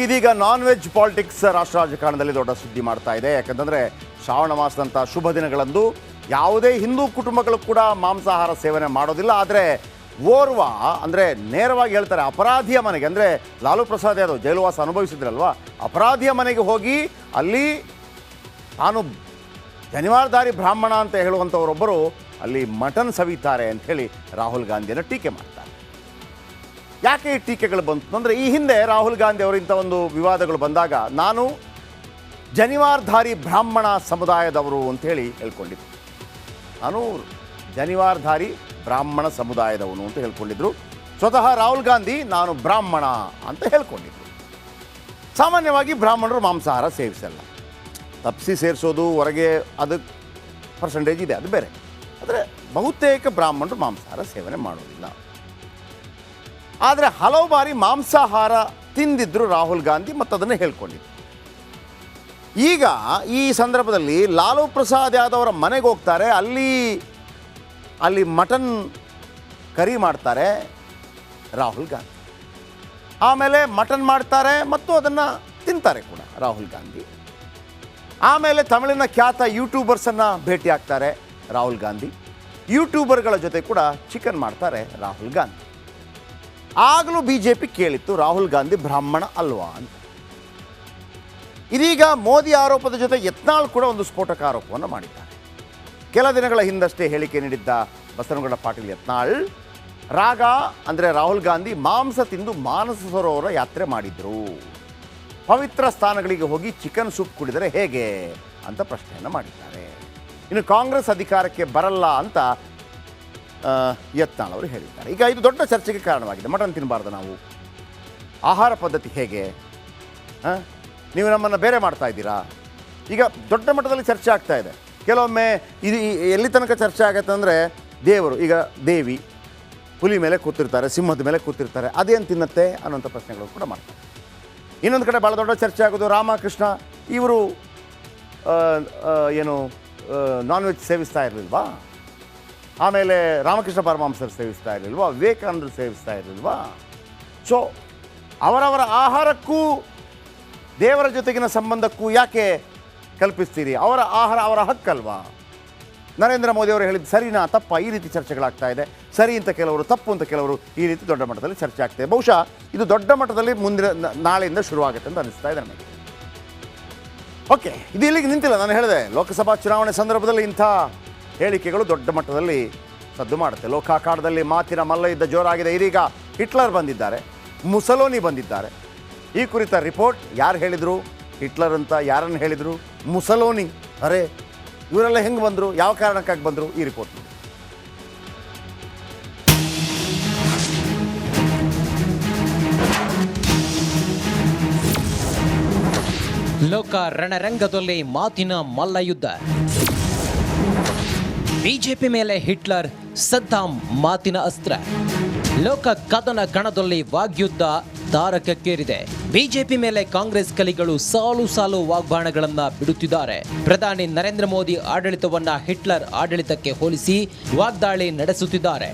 ಇದೀಗ non veg politics ರಾಷ್ಟ್ರ ರಾಜಕಾರಣದಲ್ಲಿ ದೊಡ್ಡ ಸುದ್ದಿ ಮಾಡ್ತಾ ಇದೆ. ಯಾಕಂತಂದರೆ ಶ್ರಾವಣ ಮಾಸದಂಥ ಶುಭ ದಿನಗಳಂದು ಯಾವುದೇ ಹಿಂದೂ ಕುಟುಂಬಗಳು ಕೂಡ ಮಾಂಸಾಹಾರ ಸೇವನೆ ಮಾಡೋದಿಲ್ಲ. ಆದರೆ ಓರ್ವ ಅಂದರೆ ನೇರವಾಗಿ ಹೇಳ್ತಾರೆ ಅಪರಾಧಿಯ ಮನೆಗೆ, ಅಂದರೆ ಲಾಲು ಪ್ರಸಾದ್ ಯಾದವ್ ಜೈಲುವಾಸ ಅನುಭವಿಸಿದ್ರಲ್ವ, ಅಪರಾಧಿಯ ಮನೆಗೆ ಹೋಗಿ ಅಲ್ಲಿ ತಾನು ಜನಿವಾರಧಾರಿ ಬ್ರಾಹ್ಮಣ ಅಂತ ಹೇಳುವಂಥವರೊಬ್ಬರು ಅಲ್ಲಿ ಮಟನ್ ಸವಿತಾರೆ ಅಂಥೇಳಿ ರಾಹುಲ್ ಗಾಂಧಿಯನ್ನು ಟೀಕೆ ಮಾಡ್ತಾರೆ. ಯಾಕೆ ಈ ಟೀಕೆಗಳು ಬಂತು ಅಂದರೆ, ಈ ಹಿಂದೆ ರಾಹುಲ್ ಗಾಂಧಿ ಅವರಿಂಥ ಒಂದು ವಿವಾದಗಳು ಬಂದಾಗ ನಾನು ಜನಿವಾರಧಾರಿ ಬ್ರಾಹ್ಮಣ ಸಮುದಾಯದವರು ಅಂಥೇಳಿ ಹೇಳ್ಕೊಂಡಿದ್ದರು. ನಾನು ಜನಿವಾರಧಾರಿ ಬ್ರಾಹ್ಮಣ ಸಮುದಾಯದವನು ಅಂತ ಹೇಳ್ಕೊಂಡಿದ್ರು. ಸ್ವತಃ ರಾಹುಲ್ ಗಾಂಧಿ ನಾನು ಬ್ರಾಹ್ಮಣ ಅಂತ ಹೇಳ್ಕೊಂಡಿದ್ರು. ಸಾಮಾನ್ಯವಾಗಿ ಬ್ರಾಹ್ಮಣರು ಮಾಂಸಾಹಾರ ಸೇವಿಸಲ್ಲ, ತಪ್ಪಿಸಿ ಸೇರಿಸೋದು ಹೊರಗೆ ಅದಕ್ಕೆ ಪರ್ಸೆಂಟೇಜ್ ಇದೆ, ಅದು ಬೇರೆ. ಆದರೆ ಬಹುತೇಕ ಬ್ರಾಹ್ಮಣರು ಮಾಂಸಾಹಾರ ಸೇವನೆ ಮಾಡೋದಿಲ್ಲ. ಆದರೆ ಹಲವು ಬಾರಿ ಮಾಂಸಾಹಾರ ತಿಂದಿದ್ರು ರಾಹುಲ್ ಗಾಂಧಿ ಮತ್ತು ಅದನ್ನು ಹೇಳ್ಕೊಂಡಿದ್ರು. ಈಗ ಈ ಸಂದರ್ಭದಲ್ಲಿ ಲಾಲು ಪ್ರಸಾದ್ ಯಾದವ್ ಅವರ ಮನೆಗೆ ಹೋಗ್ತಾರೆ, ಅಲ್ಲಿ ಮಟನ್ ಕರಿ ಮಾಡ್ತಾರೆ ರಾಹುಲ್ ಗಾಂಧಿ. ಆಮೇಲೆ ಮಟನ್ ಮಾಡ್ತಾರೆ ಮತ್ತು ಅದನ್ನು ತಿಂತಾರೆ ಕೂಡ ರಾಹುಲ್ ಗಾಂಧಿ. ಆಮೇಲೆ ತಮಿಳಿನ ಖ್ಯಾತ ಯೂಟ್ಯೂಬರ್ಸನ್ನು ಭೇಟಿ ಆಗ್ತಾರೆ ರಾಹುಲ್ ಗಾಂಧಿ. ಯೂಟ್ಯೂಬರ್ಗಳ ಜೊತೆ ಕೂಡ ಚಿಕನ್ ಮಾಡ್ತಾರೆ ರಾಹುಲ್ ಗಾಂಧಿ. ಆಗಲೂ BJP ಕೇಳಿತ್ತು ರಾಹುಲ್ ಗಾಂಧಿ ಬ್ರಾಹ್ಮಣ ಅಲ್ವಾ ಅಂತ. ಇದೀಗ ಮೋದಿ ಆರೋಪದ ಜೊತೆ ಯತ್ನಾಳ್ ಕೂಡ ಒಂದು ಸ್ಫೋಟಕ ಆರೋಪವನ್ನು ಮಾಡಿದ್ದಾರೆ. ಕೆಲ ದಿನಗಳ ಹಿಂದಷ್ಟೇ ಹೇಳಿಕೆ ನೀಡಿದ್ದ ಬಸವನಗೌಡ ಪಾಟೀಲ್ ಯತ್ನಾಳ್ ರಾಗ ಅಂದರೆ ರಾಹುಲ್ ಗಾಂಧಿ ಮಾಂಸ ತಿಂದು ಮಾನಸ ಸರೋವರ ಯಾತ್ರೆ ಮಾಡಿದ್ರು, ಪವಿತ್ರ ಸ್ಥಾನಗಳಿಗೆ ಹೋಗಿ ಚಿಕನ್ ಸೂಪ್ ಕುಡಿದರೆ ಹೇಗೆ ಅಂತ ಪ್ರಶ್ನೆಯನ್ನು ಮಾಡಿದ್ದಾರೆ. ಇನ್ನು ಕಾಂಗ್ರೆಸ್ ಅಧಿಕಾರಕ್ಕೆ ಬರಲ್ಲ ಅಂತ ಯತ್ನಾಳ್ ಅವರು ಹೇಳಿದ್ದಾರೆ. ಈಗ ಇದು ದೊಡ್ಡ ಚರ್ಚೆಗೆ ಕಾರಣವಾಗಿದೆ. ಮಟನ್ ತಿನ್ನಬಾರ್ದು, ನಾವು ಆಹಾರ ಪದ್ಧತಿ ಹೇಗೆ, ನೀವು ನಮ್ಮನ್ನು ಬೇರೆ ಮಾಡ್ತಾ ಇದ್ದೀರಾ, ಈಗ ದೊಡ್ಡ ಮಟ್ಟದಲ್ಲಿ ಚರ್ಚೆ ಆಗ್ತಾ ಇದೆ. ಕೆಲವೊಮ್ಮೆ ಇದು ಎಲ್ಲಿ ತನಕ ಚರ್ಚೆ ಆಗುತ್ತೆ ಅಂದರೆ, ದೇವರು ಈಗ ದೇವಿ ಹುಲಿ ಮೇಲೆ ಕೂತಿರ್ತಾರೆ, ಸಿಂಹದ ಮೇಲೆ ಕೂತಿರ್ತಾರೆ, ಅದೇನು ತಿನ್ನತ್ತೆ ಅನ್ನೋಂಥ ಪ್ರಶ್ನೆಗಳು ಕೂಡ ಮಾಡ್ತಾರೆ. ಇನ್ನೊಂದು ಕಡೆ ಭಾಳ ದೊಡ್ಡ ಚರ್ಚೆ ಆಗೋದು ರಾಮಕೃಷ್ಣ ಇವರು ಏನು ನಾನ್ ವೆಜ್ ಸೇವಿಸ್ತಾ ಇರಲಿಲ್ವಾ, ಆಮೇಲೆ ರಾಮಕೃಷ್ಣ ಪರಮಹಂಸರು ಸೇವಿಸ್ತಾ ಇರಲಿಲ್ವಾ, ವಿವೇಕಾನಂದರು ಸೇವಿಸ್ತಾ ಇರಲಿಲ್ವಾ. ಸೊ ಅವರವರ ಆಹಾರಕ್ಕೂ ದೇವರ ಜೊತೆಗಿನ ಸಂಬಂಧಕ್ಕೂ ಯಾಕೆ ಕಲ್ಪಿಸ್ತೀರಿ? ಅವರ ಆಹಾರ ಅವರ ಹಕ್ಕಲ್ವಾ? ನರೇಂದ್ರ ಮೋದಿ ಅವರು ಹೇಳಿದ್ದು ಸರಿನಾ ತಪ್ಪ? ಈ ರೀತಿ ಚರ್ಚೆಗಳಾಗ್ತಾ ಇದೆ. ಸರಿ ಅಂತ ಕೆಲವರು, ತಪ್ಪು ಅಂತ ಕೆಲವರು, ಈ ರೀತಿ ದೊಡ್ಡ ಮಟ್ಟದಲ್ಲಿ ಚರ್ಚೆ ಆಗ್ತಾ ಇದೆ. ಬಹುಶಃ ಇದು ದೊಡ್ಡ ಮಟ್ಟದಲ್ಲಿ ಮುಂದಿನ ನಾಳೆಯಿಂದ ಶುರುವಾಗುತ್ತೆ ಅಂತ ಅನಿಸ್ತಾ ಇದೆ ನನಗೆ. ಓಕೆ, ಇದು ಇಲ್ಲಿಗೆ ನಿಂತಿಲ್ಲ. ನಾನು ಹೇಳಿದೆ ಲೋಕಸಭಾ ಚುನಾವಣೆ ಸಂದರ್ಭದಲ್ಲಿ ಇಂಥ ಹೇಳಿಕೆಗಳು ದೊಡ್ಡ ಮಟ್ಟದಲ್ಲಿ ಸದ್ದು ಮಾಡುತ್ತೆ. ಲೋಕಾಖಾಡದಲ್ಲಿ ಮಾತಿನ ಮಲ್ಲ ಯುದ್ಧ ಜೋರಾಗಿದೆ. ಇದೀಗ ಹಿಟ್ಲರ್ ಬಂದಿದ್ದಾರೆ, ಮುಸಲೋನಿ ಬಂದಿದ್ದಾರೆ. ಈ ಕುರಿತ ರಿಪೋರ್ಟ್ ಯಾರು ಹೇಳಿದರು? ಹಿಟ್ಲರ್ ಅಂತ ಯಾರನ್ನು ಹೇಳಿದರು? ಮುಸಲೋನಿ, ಅರೆ ಇವರೆಲ್ಲ ಹೆಂಗೆ ಬಂದರು, ಯಾವ ಕಾರಣಕ್ಕಾಗಿ ಬಂದರು? ಈ ರಿಪೋರ್ಟ್ ನೋಡಿ. ಲೋಕ ರಣರಂಗದಲ್ಲಿ ಮಾತಿನ ಮಲ್ಲಯುದ್ಧ. ಬಿಜೆಪಿ ಮೇಲೆ ಹಿಟ್ಲರ್, ಸದ್ದಾಂ ಮಾತಿನ ಅಸ್ತ್ರ. ಲೋಕ ಕದನ ಕಣದಲ್ಲಿ ವಾಗ್ಯುದ್ಧ ತಾರಕಕ್ಕೇರಿದೆ. ಬಿಜೆಪಿ ಮೇಲೆ ಕಾಂಗ್ರೆಸ್ ಕಲಿಗಳು ಸಾಲು ಸಾಲು ವಾಗ್ಬಾಣಗಳನ್ನ ಬಿಡುತ್ತಿದ್ದಾರೆ. ಪ್ರಧಾನಿ ನರೇಂದ್ರ ಮೋದಿ ಆಡಳಿತವನ್ನ ಹಿಟ್ಲರ್ ಆಡಳಿತಕ್ಕೆ ಹೋಲಿಸಿ ವಾಗ್ದಾಳಿ ನಡೆಸುತ್ತಿದ್ದಾರೆ.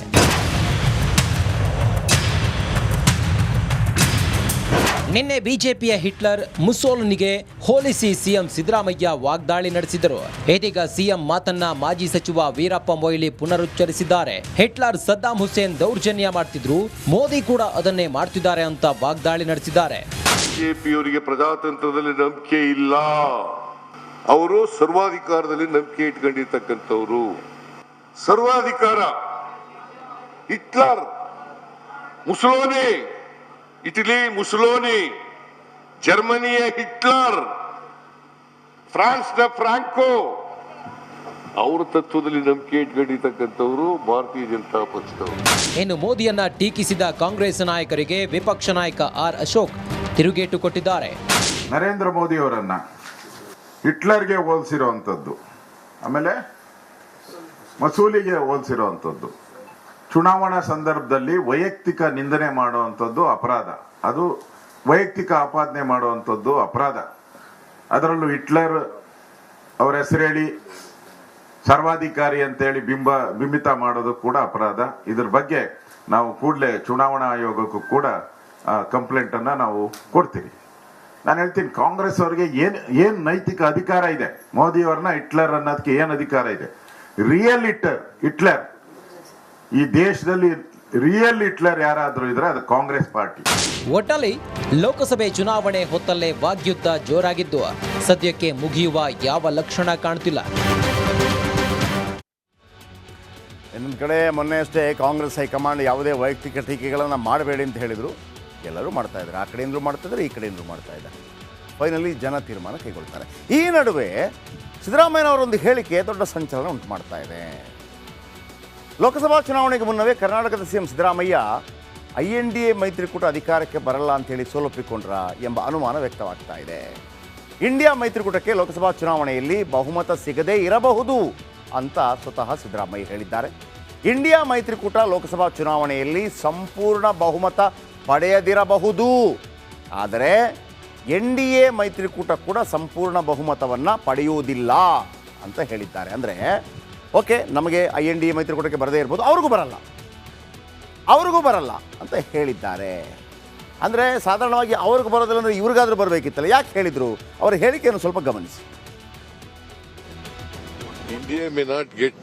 ನಿನ್ನೆ ಬಿಜೆಪಿಯ ಹಿಟ್ಲರ್ ಮುಸೋಲಿನಿಗೆ ಹೋಲಿಸಿ ಸಿಎಂ ಸಿದ್ದರಾಮಯ್ಯ ವಾಗ್ದಾಳಿ ನಡೆಸಿದರು. ಇದೀಗ ಸಿಎಂ ಮಾತನ್ನ ಮಾಜಿ ಸಚಿವ ವೀರಪ್ಪ ಮೊಯ್ಲಿ ಪುನರುಚ್ಚರಿಸಿದ್ದಾರೆ. ಹಿಟ್ಲರ್ ಸದ್ದಾಂ ಹುಸೇನ್ ದೌರ್ಜನ್ಯ ಮಾಡ್ತಿದ್ರು, ಮೋದಿ ಕೂಡ ಅದನ್ನೇ ಮಾಡ್ತಿದ್ದಾರೆ ಅಂತ ವಾಗ್ದಾಳಿ ನಡೆಸಿದ್ದಾರೆ. ಬಿಜೆಪಿಯವರಿಗೆ ಪ್ರಜಾತಂತ್ರದಲ್ಲಿ ನಂಬಿಕೆ ಇಲ್ಲ, ಅವರು ಸರ್ವಾಧಿಕಾರದಲ್ಲಿ ನಂಬಿಕೆ ಇಟ್ಕೊಂಡಿರ್ತಕ್ಕಂಥವ್ರು. ಸರ್ವಾಧಿಕಾರ ಹಿಟ್ಲರ್, ಮುಸೋಲಿನಿ, ಇಟಲಿ ಮುಸೋಲಿನಿ, ಜರ್ಮನಿಯ ಹಿಟ್ಲರ್, ಫ್ರಾನ್ಸ್ನ ಫ್ರಾಂಕೋ, ಅವರ ತತ್ವದಲ್ಲಿ ನಂಬಿಕೆ ಇಟ್ಕೊಂಡಿರ್ತಕ್ಕಂಥವರು ಭಾರತೀಯ ಜನತಾ ಪಕ್ಷದವರು. ಇನ್ನು ಮೋದಿಯನ್ನ ಟೀಕಿಸಿದ ಕಾಂಗ್ರೆಸ್ ನಾಯಕರಿಗೆ ವಿಪಕ್ಷ ನಾಯಕ ಆರ್ ಅಶೋಕ್ ತಿರುಗೇಟು ಕೊಟ್ಟಿದ್ದಾರೆ. ನರೇಂದ್ರ ಮೋದಿ ಅವರನ್ನ ಹಿಟ್ಲರ್ಗೆ ಹೋಲಿಸಿರುವಂಥದ್ದು, ಆಮೇಲೆ ಮಸೂಲಿಗೆ ಹೋಲಿಸಿರುವಂಥದ್ದು, ಚುನಾವಣಾ ಸಂದರ್ಭದಲ್ಲಿ ವೈಯಕ್ತಿಕ ನಿಂದನೆ ಮಾಡುವಂಥದ್ದು ಅಪರಾಧ, ಅದು ವೈಯಕ್ತಿಕ ಆಪಾದನೆ ಮಾಡುವಂಥದ್ದು ಅಪರಾಧ. ಅದರಲ್ಲೂ ಹಿಟ್ಲರ್ ಅವರ ಹೆಸರೇಳಿ ಸರ್ವಾಧಿಕಾರಿ ಅಂತೇಳಿ ಬಿಂಬಿತ ಮಾಡೋದು ಕೂಡ ಅಪರಾಧ. ಇದ್ರ ಬಗ್ಗೆ ನಾವು ಕೂಡಲೇ ಚುನಾವಣಾ ಆಯೋಗಕ್ಕೂ ಕೂಡ ಕಂಪ್ಲೇಂಟ್ ಅನ್ನ ನಾವು ಕೊಡ್ತೀವಿ. ನಾನು ಹೇಳ್ತೀನಿ, ಕಾಂಗ್ರೆಸ್ ಅವರಿಗೆ ಏನ್ ನೈತಿಕ ಅಧಿಕಾರ ಇದೆ? ಮೋದಿಯವ್ರನ್ನ ಹಿಟ್ಲರ್ ಅನ್ನೋದಕ್ಕೆ ಏನ್ ಅಧಿಕಾರ ಇದೆ? ರಿಯಲ್ ಹಿಟ್ಲರ್, ಈ ದೇಶದಲ್ಲಿ ರಿಯಲ್ ಹಿಟ್ಲರ್ ಯಾರಾದ್ರೂ ಇದ್ರೆ ಅದು ಕಾಂಗ್ರೆಸ್ ಪಾರ್ಟಿ. ಒಟ್ಟಲ್ಲಿ ಲೋಕಸಭೆ ಚುನಾವಣೆ ಹೊತ್ತಲ್ಲೇ ವಾಗ್ಯುದ್ಧ ಜೋರಾಗಿದ್ದು ಸದ್ಯಕ್ಕೆ ಮುಗಿಯುವ ಯಾವ ಲಕ್ಷಣ ಕಾಣ್ತಿಲ್ಲ. ಇನ್ನೊಂದು ಕಡೆ ಮೊನ್ನೆ ಅಷ್ಟೇ ಕಾಂಗ್ರೆಸ್ ಹೈಕಮಾಂಡ್ ಯಾವುದೇ ವೈಯಕ್ತಿಕ ಟೀಕೆಗಳನ್ನು ಮಾಡಬೇಡಿ ಅಂತ ಹೇಳಿದರು. ಎಲ್ಲರೂ ಮಾಡ್ತಾ ಇದ್ದಾರೆ, ಆ ಕಡೆಯಿಂದಲೂ ಮಾಡ್ತಾ ಇದ್ದಾರೆ, ಈ ಕಡೆಯಿಂದಲೂ ಮಾಡ್ತಾ ಇದ್ದಾರೆ. ಫೈನಲಿ ಜನ ತೀರ್ಮಾನ ಕೈಗೊಳ್ತಾರೆ. ಈ ನಡುವೆ ಸಿದ್ದರಾಮಯ್ಯನವರೊಂದು ಹೇಳಿಕೆ ದೊಡ್ಡ ಸಂಚಲನ ಉಂಟು ಮಾಡ್ತಾ ಇದೆ. ಲೋಕಸಭಾ ಚುನಾವಣೆಗೆ ಮುನ್ನವೇ ಕರ್ನಾಟಕದ ಸಿಎಂ ಸಿದ್ದರಾಮಯ್ಯ INDA ಮೈತ್ರಿಕೂಟ ಅಧಿಕಾರಕ್ಕೆ ಬರಲ್ಲ ಅಂತೇಳಿ ಸೋಲೊಪ್ಪಿಕೊಂಡ್ರ ಎಂಬ ಅನುಮಾನ ವ್ಯಕ್ತವಾಗ್ತಾ ಇದೆ. ಇಂಡಿಯಾ ಮೈತ್ರಿಕೂಟಕ್ಕೆ ಲೋಕಸಭಾ ಚುನಾವಣೆಯಲ್ಲಿ ಬಹುಮತ ಸಿಗದೇ ಇರಬಹುದು ಅಂತ ಸ್ವತಃ ಸಿದ್ದರಾಮಯ್ಯ ಹೇಳಿದ್ದಾರೆ. ಇಂಡಿಯಾ ಮೈತ್ರಿಕೂಟ ಲೋಕಸಭಾ ಚುನಾವಣೆಯಲ್ಲಿ ಸಂಪೂರ್ಣ ಬಹುಮತ ಪಡೆಯದಿರಬಹುದು, ಆದರೆ NDA ಮೈತ್ರಿಕೂಟ ಕೂಡ ಸಂಪೂರ್ಣ ಬಹುಮತವನ್ನು ಪಡೆಯುವುದಿಲ್ಲ ಅಂತ ಹೇಳಿದ್ದಾರೆ. ಅಂದರೆ ಓಕೆ, ನಮಗೆ INDA ಮೈತ್ರಿಕೂಟಕ್ಕೆ ಬರದೇ ಇರ್ಬೋದು, ಅವ್ರಿಗೂ ಬರಲ್ಲ ಅಂತ ಹೇಳಿದ್ದಾರೆ. ಅಂದರೆ ಸಾಧಾರಣವಾಗಿ ಅವ್ರಿಗೆ ಬರೋದಿಲ್ಲ ಅಂದರೆ ಇವ್ರಿಗಾದ್ರೂ ಬರಬೇಕಿತ್ತಲ್ಲ, ಯಾಕೆ ಹೇಳಿದರು? ಅವರ ಹೇಳಿಕೆಯನ್ನು ಸ್ವಲ್ಪ ಗಮನಿಸಿ. India may not get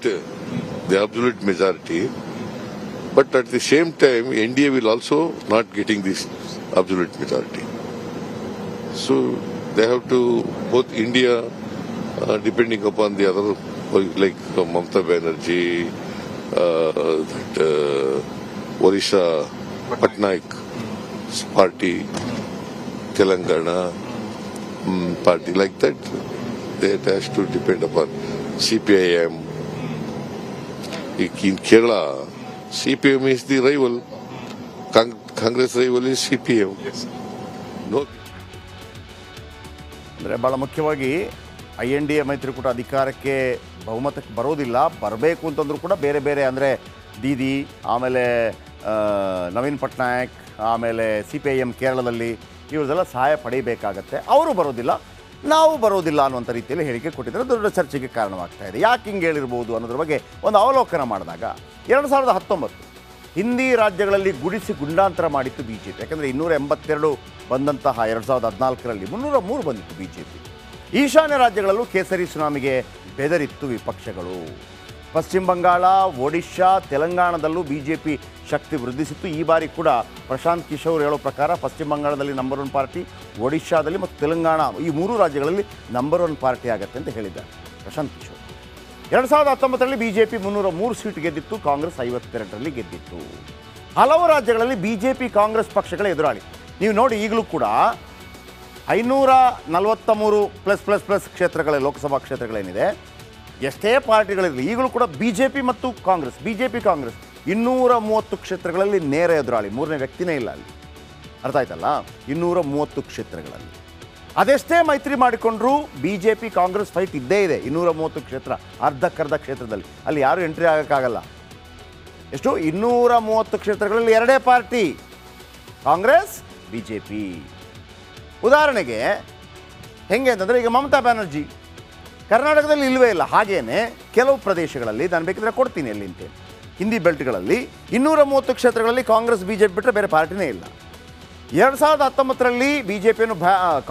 the absolute majority, but at the same time, NDA will also not getting this absolute majority. So they have to, both India, depending upon the other, like Mamata Banerjee, Odisha Patnaik party, Telangana party, like that, that has to depend upon CPIM. In Kerala, CPM is the rival. Congress rival is CPM. Yes. No. ಅಂದರೆ ಭಾಳ ಮುಖ್ಯವಾಗಿ INDA ಮೈತ್ರಿಕೂಟ ಅಧಿಕಾರಕ್ಕೆ ಬಹುಮತಕ್ಕೆ ಬರೋದಿಲ್ಲ. ಬರಬೇಕು ಅಂತಂದ್ರೂ ಕೂಡ ಬೇರೆ ಬೇರೆ, ಅಂದರೆ ದೀದಿ, ಆಮೇಲೆ ನವೀನ್ ಪಟ್ನಾಯಕ್, ಆಮೇಲೆ CPIM ಕೇರಳದಲ್ಲಿ ಇವ್ರದೆಲ್ಲ ಸಹಾಯ ಪಡೆಯಬೇಕಾಗತ್ತೆ. ಅವರು ಬರೋದಿಲ್ಲ, ನಾವು ಬರೋದಿಲ್ಲ ಅನ್ನುವಂಥ ರೀತಿಯಲ್ಲಿ ಹೇಳಿಕೆ ಕೊಟ್ಟಿದ್ದಾರೆ. ದೊಡ್ಡ ಚರ್ಚೆಗೆ ಕಾರಣವಾಗ್ತಾ ಇದೆ. ಯಾಕೆ ಹಿಂಗೆ ಹೇಳಿರ್ಬೋದು ಅನ್ನೋದ್ರ ಬಗ್ಗೆ ಒಂದು ಅವಲೋಕನ ಮಾಡಿದಾಗ 2019 ಹಿಂದಿ ರಾಜ್ಯಗಳಲ್ಲಿ ಗುಡಿಸಿ ಗುಂಡಾಂತರ ಮಾಡಿತ್ತು BJP. ಯಾಕಂದರೆ 282 ಬಂದಂತಹ 2014ರಲ್ಲಿ 303 ಬಂದಿತ್ತು BJP. ಈಶಾನ್ಯ ರಾಜ್ಯಗಳಲ್ಲೂ ಕೇಸರಿ ಸುನಾಮಿಗೆ ಬೆದರಿತ್ತು ವಿಪಕ್ಷಗಳು. ಪಶ್ಚಿಮ ಬಂಗಾಳ, ಒಡಿಶಾ, ತೆಲಂಗಾಣದಲ್ಲೂ BJP ಶಕ್ತಿ ವೃದ್ಧಿಸಿತ್ತು. ಈ ಬಾರಿ ಕೂಡ ಪ್ರಶಾಂತ್ ಕಿಶೋರ್ ಹೇಳೋ ಪ್ರಕಾರ ಪಶ್ಚಿಮ ಬಂಗಾಳದಲ್ಲಿ ನಂಬರ್ 1 ಪಾರ್ಟಿ, ಒಡಿಶಾದಲ್ಲಿ ಮತ್ತು ತೆಲಂಗಾಣ ಈ 3 ರಾಜ್ಯಗಳಲ್ಲಿ ನಂಬರ್ 1 ಪಾರ್ಟಿ ಆಗುತ್ತೆ ಅಂತ ಹೇಳಿದ್ದಾರೆ ಪ್ರಶಾಂತ್ ಕಿಶೋರ್. 2019ರಲ್ಲಿ BJP 303 ಸೀಟ್ ಗೆದ್ದಿತ್ತು, ಕಾಂಗ್ರೆಸ್ 52ರಲ್ಲಿ ಗೆದ್ದಿತ್ತು. ಹಲವು ರಾಜ್ಯಗಳಲ್ಲಿ BJP ಕಾಂಗ್ರೆಸ್ ಪಕ್ಷಗಳ ಎದುರಾಳಿ. ನೀವು ನೋಡಿ, ಈಗಲೂ ಕೂಡ 543 ಪ್ಲಸ್ ಕ್ಷೇತ್ರಗಳ ಲೋಕಸಭಾ ಕ್ಷೇತ್ರಗಳೇನಿದೆ, ಎಷ್ಟೇ ಪಾರ್ಟಿಗಳಿರಲಿ, ಈಗಲೂ ಕೂಡ BJP ಮತ್ತು ಕಾಂಗ್ರೆಸ್ 230 ಕ್ಷೇತ್ರಗಳಲ್ಲಿ ನೇರ ಎದುರಾಳಿ. ಮೂರನೇ ವ್ಯಕ್ತಿನೇ ಇಲ್ಲ ಅಲ್ಲಿ. ಅರ್ಥ ಆಯ್ತಲ್ಲ? 230 ಕ್ಷೇತ್ರಗಳಲ್ಲಿ ಅದೆಷ್ಟೇ ಮೈತ್ರಿ ಮಾಡಿಕೊಂಡ್ರೂ BJP ಕಾಂಗ್ರೆಸ್ ಫೈಟ್ ಇದ್ದೇ ಇದೆ. 230 ಕ್ಷೇತ್ರ, ಅರ್ಧಕ್ಕರ್ಧ ಕ್ಷೇತ್ರದಲ್ಲಿ ಅಲ್ಲಿ ಯಾರೂ ಎಂಟ್ರಿ ಆಗೋಕ್ಕಾಗಲ್ಲ. ಎಷ್ಟು? 230 ಕ್ಷೇತ್ರಗಳಲ್ಲಿ ಎರಡೇ ಪಾರ್ಟಿ, ಕಾಂಗ್ರೆಸ್ BJP. ಉದಾಹರಣೆಗೆ ಹೆಂಗೆ ಅಂತಂದರೆ, ಈಗ ಮಮತಾ ಬ್ಯಾನರ್ಜಿ ಕರ್ನಾಟಕದಲ್ಲಿ ಇಲ್ಲವೇ ಇಲ್ಲ. ಹಾಗೇನೆ ಕೆಲವು ಪ್ರದೇಶಗಳಲ್ಲಿ, ನಾನು ಬೇಕಿದ್ರೆ ಕೊಡ್ತೀನಿ ಎಲ್ಲಿ ಅಂತೇಳಿ, ಹಿಂದಿ ಬೆಲ್ಟ್ಗಳಲ್ಲಿ 230 ಕ್ಷೇತ್ರಗಳಲ್ಲಿ ಕಾಂಗ್ರೆಸ್ BJP ಬಿಟ್ಟರೆ ಬೇರೆ ಪಾರ್ಟಿನೇ ಇಲ್ಲ. 2019ರಲ್ಲಿ BJPಯನ್ನು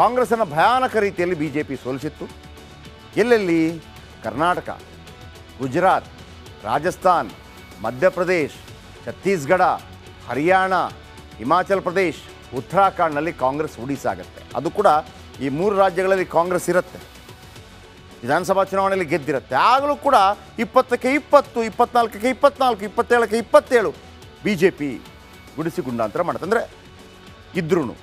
ಕಾಂಗ್ರೆಸ್ಸನ್ನು ಭಯಾನಕ ರೀತಿಯಲ್ಲಿ BJP ಸೋಲಿಸಿತ್ತು. ಎಲ್ಲೆಲ್ಲಿ? ಕರ್ನಾಟಕ, ಗುಜರಾತ್, ರಾಜಸ್ಥಾನ್, ಮಧ್ಯಪ್ರದೇಶ್, ಛತ್ತೀಸ್ಗಢ, ಹರಿಯಾಣ, ಹಿಮಾಚಲ್ ಪ್ರದೇಶ್, ಉತ್ತರಾಖಂಡ್ನಲ್ಲಿ ಕಾಂಗ್ರೆಸ್ ಉಡಿಸಾಗುತ್ತೆ. ಅದು ಕೂಡ ಈ 3 ರಾಜ್ಯಗಳಲ್ಲಿ ಕಾಂಗ್ರೆಸ್ ಇರುತ್ತೆ. ವಿಧಾನಸಭಾ ಚುನಾವಣೆಯಲ್ಲಿ ಗೆದ್ದಿರುತ್ತೆ. ಆಗಲೂ ಕೂಡ 20ಕ್ಕೆ 20, 24ಕ್ಕೆ 24, 27ಕ್ಕೆ 27 BJP ಗುಡಿಸಿ ಗುಂಡಾಂತರ ಮಾಡುತ್ತೆ. ಅಂದರೆ ಇದ್ರೂ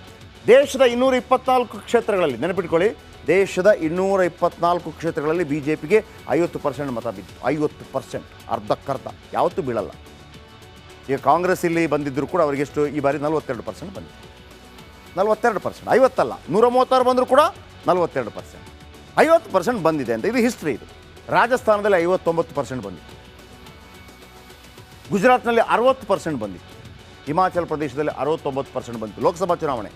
ದೇಶದ 224 ಕ್ಷೇತ್ರಗಳಲ್ಲಿ, ನೆನಪಿಟ್ಕೊಳ್ಳಿ, ದೇಶದ 224 ಕ್ಷೇತ್ರಗಳಲ್ಲಿ BJPಗೆ 50% ಮತ ಬಿತ್ತು. 50%, ಅರ್ಧಕ್ಕರ್ಧ, ಯಾವತ್ತೂ ಬೀಳಲ್ಲ. ಈಗ ಕಾಂಗ್ರೆಸ್ ಇಲ್ಲಿ ಬಂದಿದ್ದರೂ ಕೂಡ ಅವರಿಗೆ ಎಷ್ಟು ಈ ಬಾರಿ 42% ಬಂದಿದೆ. 42%, 50 ಅಲ್ಲ, 136 ಬಂದರೂ ಕೂಡ 42%, 50% ಬಂದಿದೆ ಅಂತ. ಇದು ಹಿಸ್ಟ್ರಿ. ಇದು ರಾಜಸ್ಥಾನದಲ್ಲಿ 59% ಬಂದಿತ್ತು, ಗುಜರಾತ್ನಲ್ಲಿ 60% ಬಂದಿತ್ತು, ಹಿಮಾಚಲ ಪ್ರದೇಶದಲ್ಲಿ 69% ಬಂದಿತ್ತು. ಲೋಕಸಭಾ ಚುನಾವಣೆ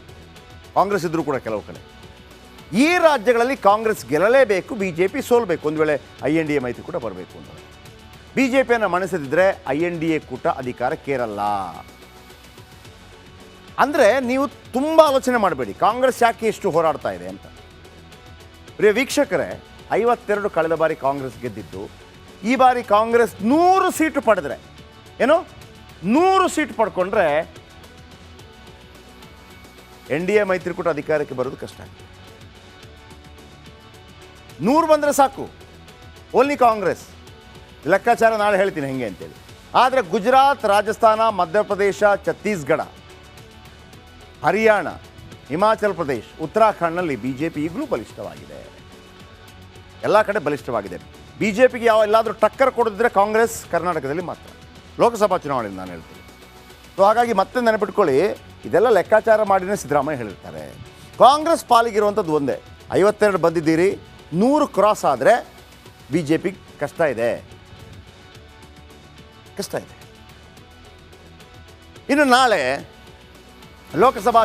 ಕಾಂಗ್ರೆಸ್ ಇದ್ದರೂ ಕೂಡ ಕೆಲವು ಕಡೆ. ಈ ರಾಜ್ಯಗಳಲ್ಲಿ ಕಾಂಗ್ರೆಸ್ ಗೆಲ್ಲಲೇಬೇಕು, BJP ಸೋಲ್ಬೇಕು. ಒಂದು ವೇಳೆ INDA ಮೈತ್ರಿ ಕೂಡ ಬರಬೇಕು ಅಂತ BJPಯನ್ನು ಮಣಿಸದಿದ್ದರೆ INDA ಕೂಟ ಅಧಿಕಾರಕ್ಕೇರಲ್ಲ. ಅಂದರೆ ನೀವು ತುಂಬ ಆಲೋಚನೆ ಮಾಡಬೇಡಿ ಕಾಂಗ್ರೆಸ್ ಯಾಕೆ ಎಷ್ಟು ಹೋರಾಡ್ತಾ ಇದೆ ಅಂತ. ಪ್ರಿಯ ವೀಕ್ಷಕರೇ, 52 ಕಳೆದ ಬಾರಿ ಕಾಂಗ್ರೆಸ್ ಗೆದ್ದಿದ್ದು. ಈ ಬಾರಿ ಕಾಂಗ್ರೆಸ್ 100 ಸೀಟು ಪಡೆದ್ರೆ, ಏನು 100 ಸೀಟು ಪಡ್ಕೊಂಡ್ರೆ NDA ಮೈತ್ರಿಕೂಟ ಅಧಿಕಾರಕ್ಕೆ ಬರೋದು ಕಷ್ಟ ಆಗಿದೆ. 100 ಬಂದರೆ ಸಾಕು, ಓನ್ಲಿ ಕಾಂಗ್ರೆಸ್. ಲೆಕ್ಕಾಚಾರ ನಾಳೆ ಹೇಳ್ತೀನಿ ಹೆಂಗೆ ಅಂತೇಳಿ. ಆದರೆ ಗುಜರಾತ್, ರಾಜಸ್ಥಾನ, ಮಧ್ಯಪ್ರದೇಶ, ಛತ್ತೀಸ್ಗಢ, ಹರಿಯಾಣ, ಹಿಮಾಚಲ್ ಪ್ರದೇಶ್, ಉತ್ತರಾಖಂಡ್ನಲ್ಲಿ BJP ಈಗಲೂ ಬಲಿಷ್ಠವಾಗಿದೆ. ಎಲ್ಲ ಕಡೆ ಬಲಿಷ್ಠವಾಗಿದೆ. BJPಗೆ ಎಲ್ಲಾದರೂ ಟಕ್ಕರ್ ಕೊಡಿದ್ರೆ ಕಾಂಗ್ರೆಸ್ ಕರ್ನಾಟಕದಲ್ಲಿ ಮಾತ್ರ, ಲೋಕಸಭಾ ಚುನಾವಣೆಯಲ್ಲಿ ನಾನು ಹೇಳ್ತೀನಿ. ಸೊ ಹಾಗಾಗಿ ಮತ್ತೆ ನೆನಪಿಟ್ಕೊಳ್ಳಿ, ಇದೆಲ್ಲ ಲೆಕ್ಕಾಚಾರ ಮಾಡಿನೇ ಸಿದ್ದರಾಮಯ್ಯ ಹೇಳಿರ್ತಾರೆ. ಕಾಂಗ್ರೆಸ್ ಪಾಲಿಗಿರುವಂಥದ್ದು ಒಂದೇ, 52 ಬಂದಿದ್ದೀರಿ, 100 ಕ್ರಾಸ್ ಆದರೆ BJP ಕಷ್ಟ ಇದೆ. ಇನ್ನು ನಾಳೆ ಲೋಕಸಭಾ